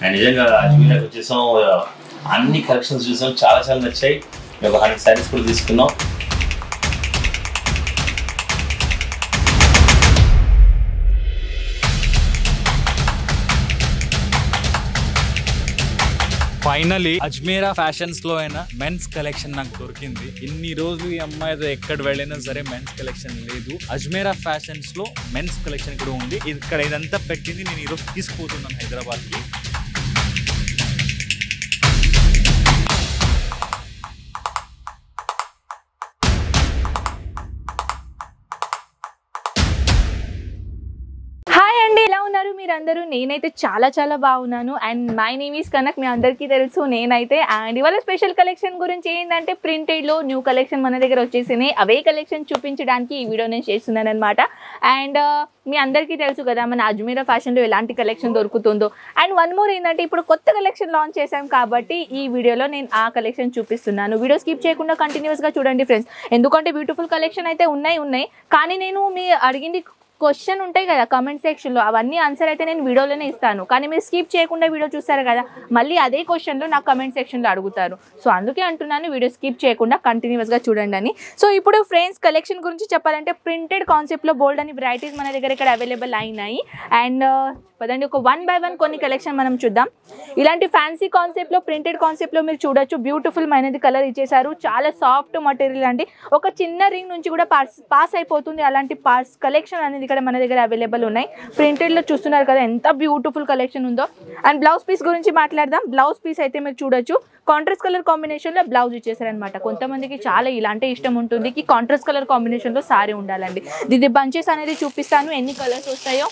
And నిజంగా అజ్మీర్కి వచ్చేసాం, అన్ని కలెక్షన్స్ చూసాం, చాలా చాలా నచ్చాయి. మేము 100 శారీస్ కూడా తీసుకున్నాం. ఫైనలీ అజ్మీరా ఫ్యాషన్స్ లో అయినా మెన్స్ కలెక్షన్ నాకు దొరికింది. ఇన్ని రోజులు ఈ అమ్మాయితో ఎక్కడ వెళ్ళినా సరే మెన్స్ కలెక్షన్ లేదు. అజ్మీరా ఫ్యాషన్స్ లో మెన్స్ కలెక్షన్ కూడా ఉంది. ఇక్కడ ఇదంతా పెట్టింది నేను ఈరోజు తీసుకుపోతున్నాను హైదరాబాద్ కి. మీరందరూ నేనైతే చాలా చాలా బాగున్నాను. And my name is Kanak, మీ అందరికీ తెలుసు నేనైతే. అండ్ ఇవాళ స్పెషల్ కలెక్షన్ గురించి ఏంటంటే ప్రింటెడ్లో న్యూ కలెక్షన్ మన దగ్గర వచ్చేసినాయి. అవే కలెక్షన్ చూపించడానికి ఈ వీడియో నేను చేస్తున్నాను అనమాట. అండ్ మీ అందరికీ తెలుసు కదా మన అజ్మీరా ఫ్యాషన్లో ఎలాంటి కలెక్షన్ దొరుకుతుందో. అండ్ వన్ మోర్ ఏంటంటే ఇప్పుడు కొత్త కలెక్షన్ లాంచ్ చేశాం కాబట్టి ఈ వీడియోలో నేను ఆ కలెక్షన్ చూపిస్తున్నాను. వీడియో స్కిప్ చేయకుండా కంటిన్యూస్గా చూడండి ఫ్రెండ్స్, ఎందుకంటే బ్యూటిఫుల్ కలెక్షన్ అయితే ఉన్నాయి. కానీ నేను మీ అడిగింది క్వశ్చన్ ఉంటాయి కదా కమెంట్ సెక్షన్లో, అవన్నీ ఆన్సర్ అయితే నేను వీడియోలోనే ఇస్తాను. కానీ మీరు స్కిప్ చేయకుండా వీడియో చూస్తారు కదా, మళ్ళీ అదే క్వశ్చన్లో నాకు కమెంట్ సెక్షన్లో అడుగుతారు. సో అందుకే అంటున్నాను వీడియో స్కిప్ చేయకుండా కంటిన్యూస్గా చూడండి అని. సో ఇప్పుడు ఫ్రెండ్స్ కలెక్షన్ గురించి చెప్పాలంటే ప్రింటెడ్ కాన్సెప్ట్లో బోల్డ్ అని వెరైటీస్ మన దగ్గర ఇక్కడ అవైలబుల్ అయినాయి. అండ్ పదండి ఒక 1 by 1 కొన్ని కలెక్షన్ మనం చూద్దాం. ఇలాంటి ఫ్యాన్సీ కాన్సెప్ట్లో ప్రింటెడ్ కాన్సెప్ట్లో మీరు చూడొచ్చు, బ్యూటిఫుల్ మైనది కలర్ ఇచ్చేసారు. చాలా సాఫ్ట్ మటీరియల్ అండి, ఒక చిన్న రింగ్ నుంచి కూడా పాస్ అయిపోతుంది. అలాంటి కలెక్షన్ అనేది ఇక్కడ మన దగ్గర అవైలబుల్ ఉన్నాయి. ప్రింటెడ్లో చూస్తున్నారు కదా ఎంత బ్యూటిఫుల్ కలెక్షన్ ఉందో. అండ్ బ్లౌజ్ పీస్ గురించి మాట్లాడదాం. బ్లౌజ్ పీస్ అయితే మీరు చూడొచ్చు, కాంట్రాస్ట్ కలర్ కాంబినేషన్లో బ్లౌజ్ ఇచ్చేసారనమాట. కొంతమందికి చాలా ఇలాంటి ఇష్టం ఉంటుంది, కాంట్రాస్ట్ కలర్ కాంబినేషన్లో సారీ ఉండాలండి. ఇది బంచెస్ అనేది చూపిస్తాను ఎన్ని కలర్స్ వస్తాయో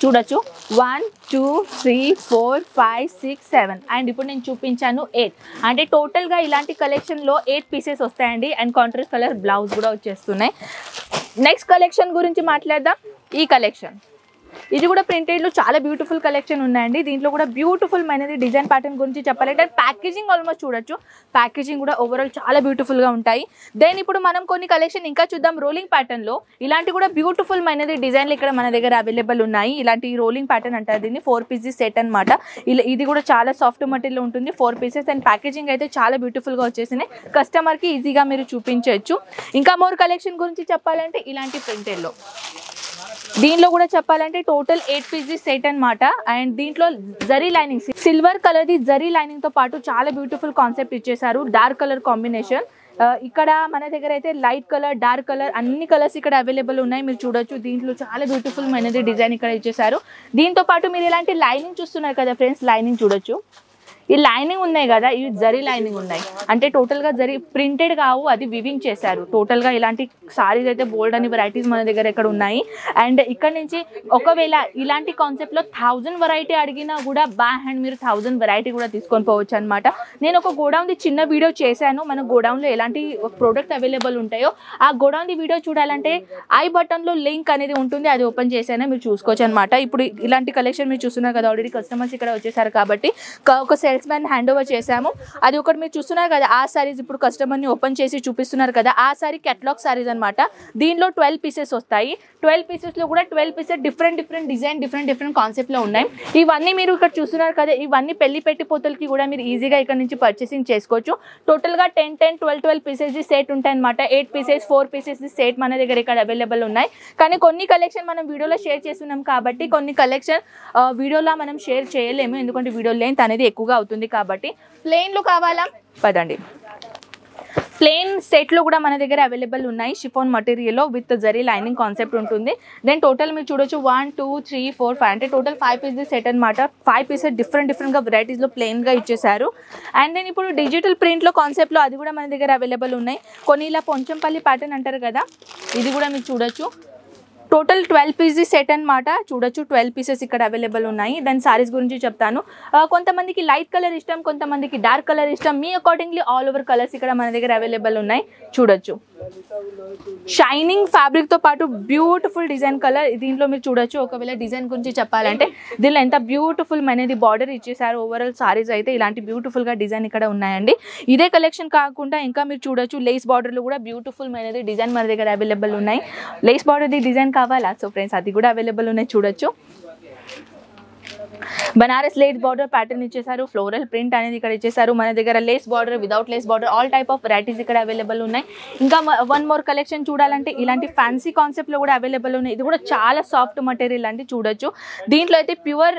చూడొచ్చు. 1 2 3 4 5 6 7 అండ్ ఇప్పుడు నేను చూపించాను 8. అంటే టోటల్గా ఇలాంటి కలెక్షన్లో 8 పీసెస్ వస్తాయండి. అండ్ కాంట్రాస్ట్ కలర్ బ్లౌజ్ కూడా వచ్చేస్తున్నాయి. నెక్స్ట్ కలెక్షన్ గురించి మాట్లాడదాం. ఈ కలెక్షన్ ఇది కూడా ప్రింటెడ్లో చాలా బ్యూటిఫుల్ కలెక్షన్ ఉన్నాయండి. దీంట్లో కూడా బ్యూటిఫుల్ మైనది డిజైన్ ప్యాటర్న్ గురించి చెప్పాలంటే ప్యాకేజింగ్ ఆల్మోస్ట్ చూడొచ్చు, ప్యాకేజింగ్ కూడా ఓవరాల్ చాలా బ్యూటిఫుల్గా ఉంటాయి. దెన్ ఇప్పుడు మనం కొన్ని కలెక్షన్ ఇంకా చూద్దాం. రోలింగ్ ప్యాటర్న్లో ఇలాంటి కూడా బ్యూటిఫుల్ మైనది డిజైన్లు ఇక్కడ మన దగ్గర అవైలబుల్ ఉన్నాయి. ఇలాంటి రోలింగ్ ప్యాటర్న్ అంటారు దీన్ని. 4 pieces సెట్ అనమాట. ఇది కూడా చాలా సాఫ్ట్ మెటీరియల్ ఉంటుంది, 4 pieces. అండ్ ప్యాకేజింగ్ అయితే చాలా బ్యూటిఫుల్గా వచ్చేసినాయి, కస్టమర్కి ఈజీగా మీరు చూపించవచ్చు. ఇంకా మోర్ కలెక్షన్ గురించి చెప్పాలంటే ఇలాంటి ప్రింటెడ్లో దీంట్లో కూడా చెప్పాలంటే టోటల్ 8 pieces సెట్ అనమాట. అండ్ దీంట్లో జరీ లైనింగ్, సిల్వర్ కలర్ది జరీ లైనింగ్ తో పాటు చాలా బ్యూటిఫుల్ కాన్సెప్ట్ ఇచ్చేసారు. డార్క్ కలర్ కాంబినేషన్ ఇక్కడ మన దగ్గర అయితే లైట్ కలర్, డార్క్ కలర్ అన్ని కలర్స్ ఇక్కడ అవైలబుల్ ఉన్నాయి. మీరు చూడొచ్చు దీంట్లో చాలా బ్యూటిఫుల్ మైనది డిజైన్ ఇక్కడ ఇచ్చేసారు. దీంతో పాటు మీరు ఇలాంటి లైనింగ్ చూస్తున్నారు కదా ఫ్రెండ్స్, లైనింగ్ చూడొచ్చు. ఈ లైనింగ్ ఉన్నాయి కదా, ఇవి జరీ లైనింగ్ ఉన్నాయి. అంటే టోటల్గా జరీ ప్రింటెడ్ కావు, అది వివింగ్ చేశారు. టోటల్గా ఇలాంటి సారీస్ అయితే బోల్డ్ అని వెరైటీస్ మన దగ్గర ఇక్కడ ఉన్నాయి. అండ్ ఇక్కడ నుంచి ఒకవేళ ఇలాంటి కాన్సెప్ట్లో 1000 వెరైటీ అడిగినా కూడా బై హ్యాండ్ మీరు 1000 వెరైటీ కూడా తీసుకొని పోవచ్చు అనమాట. నేను ఒక గోడౌన్ది చిన్న వీడియో చేశాను. మన గోడౌన్లో ఎలాంటి ప్రోడక్ట్ అవైలబుల్ ఉంటాయో ఆ గోడౌన్ది వీడియో చూడాలంటే ఐ బటన్లో లింక్ అనేది ఉంటుంది, అది ఓపెన్ చేసైనా మీరు చూసుకోవచ్చు అనమాట. ఇప్పుడు ఇలాంటి కలెక్షన్ మీరు చూస్తున్నారు కదా, ఆల్రెడీ కస్టమర్స్ ఇక్కడ వచ్చేసారు కాబట్టి ఒక సేల్స్మెన్ హ్యాండ్ ఓవర్ చేసాము. అది ఒకటి మీరు చూస్తున్నారు కదా, ఆ సారీస్ ఇప్పుడు కస్టమర్ని ఓపెన్ చేసి చూపిస్తున్నారు కదా, ఆ సారీ కేటలాగ్ సారీస్ అనమాట. దీనిలో 12 pieces వస్తాయి. 12 piecesలో కూడా 12 pieces డిఫరెంట్ డిజైన్, డిఫరెంట్ కాన్సెప్ట్లో ఉన్నాయి. ఇవన్నీ మీరు ఇక్కడ చూస్తున్నారు కదా, ఇవన్నీ పెళ్లి పెట్టిపోతలకి కూడా మీరు ఈజీగా ఇక్కడ నుంచి పర్చేసింగ్ చేసుకోవచ్చు. టోటల్గా 10 12 pieces సెట్ ఉంటాయి అనమాట. 8 pieces 4 pieces సెట్ మన దగ్గర ఇక్కడ అవైలబుల్ ఉన్నాయి. కానీ కొన్ని కలెక్షన్ మనం వీడియోలో షేర్ చేస్తున్నాం కాబట్టి కొన్ని కలెక్షన్ వీడియోలో మనం షేర్ చేయలేము, ఎందుకంటే వీడియో లెంత్ అనేది ఎక్కువగా అవుతుంది కాబట్టి. ప్లెయిన్లో కావాలా పదండి, ప్లెయిన్ సెట్లో కూడా మన దగ్గర అవైలబుల్ ఉన్నాయి. షిఫాన్ మటీరియల్లో విత్ జరీ లైనింగ్ కాన్సెప్ట్ ఉంటుంది. దెన్ టోటల్ మీరు చూడొచ్చు 1 2 3 4 5 అంటే టోటల్ 5 pieces సెట్ అనమాట. 5 pieces డిఫరెంట్గా వెరైటీస్లో ప్లెయిన్గా ఇచ్చేసారు. అండ్ దెన్ ఇప్పుడు డిజిటల్ ప్రింట్లో కాన్సెప్ట్లో అది కూడా మన దగ్గర అవైలబుల్ ఉన్నాయి. కొన్ని ఇలా పొంచంపల్లి ప్యాటర్న్ అంటారు కదా, ఇది కూడా మీరు చూడొచ్చు. టోటల్ 12 pieces సెట్ అనమాట. చూడొచ్చు 12 pieces ఇక్కడ అవైలబుల్ ఉన్నాయి. దాని సారీస్ గురించి చెప్తాను. కొంతమందికి లైట్ కలర్ ఇష్టం, కొంతమందికి డార్క్ కలర్ ఇష్టం. మీ అకార్డింగ్లీ ఆల్ ఓవర్ కలర్స్ ఇక్కడ మన దగ్గర అవైలబుల్ ఉన్నాయి. చూడొచ్చు షైనింగ్ ఫ్యాబ్రిక్తో పాటు బ్యూటిఫుల్ డిజైన్ కలర్. దీంట్లో మీరు చూడొచ్చు. ఒకవేళ డిజైన్ గురించి చెప్పాలంటే దీనిలో ఎంత బ్యూటిఫుల్ అనేది బార్డర్ ఇచ్చేసారు. ఓవరాల్ సారీస్ అయితే ఇలాంటి బ్యూటిఫుల్గా డిజైన్ ఇక్కడ ఉన్నాయండి. ఇదే కలెక్షన్ కాకుండా ఇంకా మీరు చూడొచ్చు లేస్ బార్డర్లో కూడా బ్యూటిఫుల్ అనేది డిజైన్ మన దగ్గర అవైలబుల్ ఉన్నాయి. లేస్ బార్డర్ది డిజైన్ కావాలా సో ఫ్రెండ్స్, అది కూడా అవైలబుల్ ఉన్నాయి. చూడొచ్చు బనారస్ లేస్ బార్డర్ ప్యాటర్న్ ఇచ్చేసారు, ఫ్లోరల్ ప్రింట్ అనేది ఇక్కడ ఇచ్చేసారు. మన దగ్గర lace border, without lace border, all type of varieties ఇక్కడ అవైలబుల్ ఉన్నాయి. ఇంకా వన్ మోర్ కలెక్షన్ చూడాలంటే ఇలాంటి ఫ్యాన్సీ కాన్సెప్ట్లో కూడా అవైలబుల్ ఉన్నాయి. ఇది కూడా చాలా సాఫ్ట్ మటీరియల్ అండి, చూడొచ్చు. దీంట్లో అయితే ప్యూర్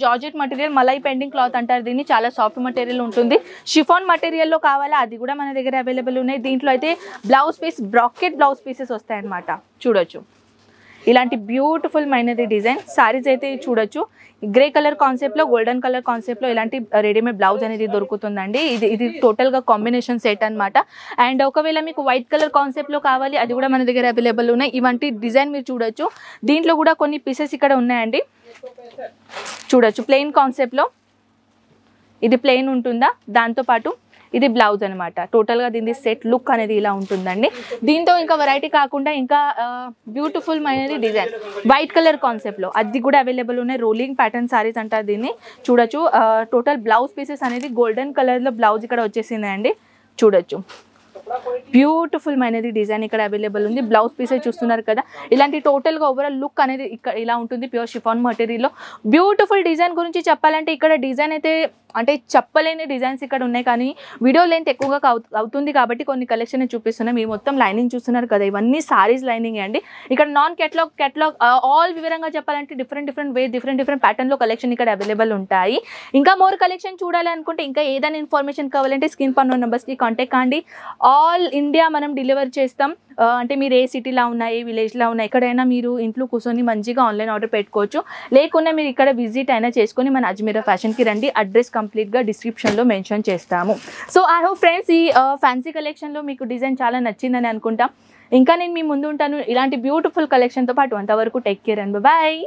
జార్జెట్ మటీరియల్, మలై పెండింగ్ క్లాత్ అంటారు దీన్ని. చాలా సాఫ్ట్ మటీరియల్ ఉంటుంది. షిఫాన్ మటీరియల్లో కావాలా అది కూడా మన దగ్గర అవైలబుల్ ఉన్నాయి. దీంట్లో అయితే blouse piece, bracket blouse pieces వస్తాయన్నమాట, చూడొచ్చు. ఇలాంటి బ్యూటిఫుల్ మైనది డిజైన్ సారీస్ అయితే చూడొచ్చు. గ్రే కలర్ కాన్సెప్ట్లో, గోల్డెన్ కలర్ కాన్సెప్ట్లో ఇలాంటి రెడీమేడ్ బ్లౌజ్ అనేది దొరుకుతుందండి. ఇది టోటల్గా కాంబినేషన్ సెట్ అనమాట. అండ్ ఒకవేళ మీకు వైట్ కలర్ కాన్సెప్ట్లో కావాలి అది కూడా మన దగ్గర అవైలబుల్ ఉన్నాయి. ఇవంటి డిజైన్ మీరు చూడొచ్చు. దీంట్లో కూడా కొన్ని పీసెస్ ఇక్కడ ఉన్నాయండి, చూడొచ్చు. ప్లెయిన్ కాన్సెప్ట్లో ఇది ప్లెయిన్ ఉంటుందా, దాంతోపాటు ఇది బ్లౌజ్ అనమాట. టోటల్గా దీని సెట్ లుక్ అనేది ఇలా ఉంటుందండి. దీంతో ఇంకా వెరైటీ కాకుండా ఇంకా బ్యూటిఫుల్ మైనది డిజైన్ వైట్ కలర్ కాన్సెప్ట్లో అది కూడా అవైలబుల్ ఉన్నాయి. రోలింగ్ ప్యాటర్న్ సారీస్ అంటారు దీన్ని, చూడొచ్చు. టోటల్ బ్లౌజ్ పీసెస్ అనేది గోల్డెన్ కలర్లో బ్లౌజ్ ఇక్కడ వచ్చేసింది అండి, చూడొచ్చు. బ్యూటిఫుల్ మైనది డిజైన్ ఇక్కడ అవైలబుల్ ఉంది. బ్లౌజ్ పీసెస్ చూస్తున్నారు కదా. ఇలాంటి టోటల్గా ఓవరాల్ లుక్ అనేది ఇక్కడ ఇలా ఉంటుంది ప్యూర్ షిఫాన్ మటీరియల్లో. బ్యూటిఫుల్ డిజైన్ గురించి చెప్పాలంటే ఇక్కడ డిజైన్ అయితే అంటే చెప్పలేని డిజైన్స్ ఇక్కడ ఉన్నాయి, కానీ వీడియో లెంత్ ఎక్కువగా అవుతుంది కాబట్టి కొన్ని కలెక్షన్ చూపిస్తున్నాం. మీరు మొత్తం లైనింగ్ చూస్తున్నారు కదా, ఇవన్నీ సారీస్ లైనింగ్ అండి. ఇక్కడ నాన్ కేటలాగ్ ఆల్ వివరంగా చెప్పాలంటే డిఫరెంట్ వే డిఫరెంట్ ప్యాటర్న్లో కలెక్షన్ ఇక్కడ అవైలబుల్ ఉంటాయి. ఇంకా మోర్ కలెక్షన్ చూడాలి అనుకుంటే, ఇంకా ఏదైనా ఇన్ఫర్మేషన్ కావాలంటే స్క్రీన్ పైన నెంబర్స్కి కాంటాక్ట్ కాండి. ఆల్ ఇండియా మనం డెలివర్ చేస్తాం. అంటే మీరు ఏ సిటీలో ఉన్నా, ఏ విలేజ్లో ఉన్నా, ఎక్కడైనా మీరు ఇంట్లో కూర్చొని మంచిగా ఆన్లైన్ ఆర్డర్ పెట్టుకోవచ్చు. లేకున్నా మీరు ఇక్కడ విజిట్ అయినా చేసుకొని మన అజ్మీరా ఫ్యాషన్కి రండి. అడ్రస్ కంప్లీట్గా డిస్క్రిప్షన్లో మెన్షన్ చేస్తాము. సో ఐ హోప్ ఫ్రెండ్స్ ఈ ఫ్యాన్సీ కలెక్షన్లో మీకు డిజైన్ చాలా నచ్చిందని అనుకుంటా. ఇంకా నేను మీ ముందు ఉంటాను ఇలాంటి బ్యూటిఫుల్ కలెక్షన్తో పాటు. అంతవరకు టేక్ కేర్ అండ్ బాయ్.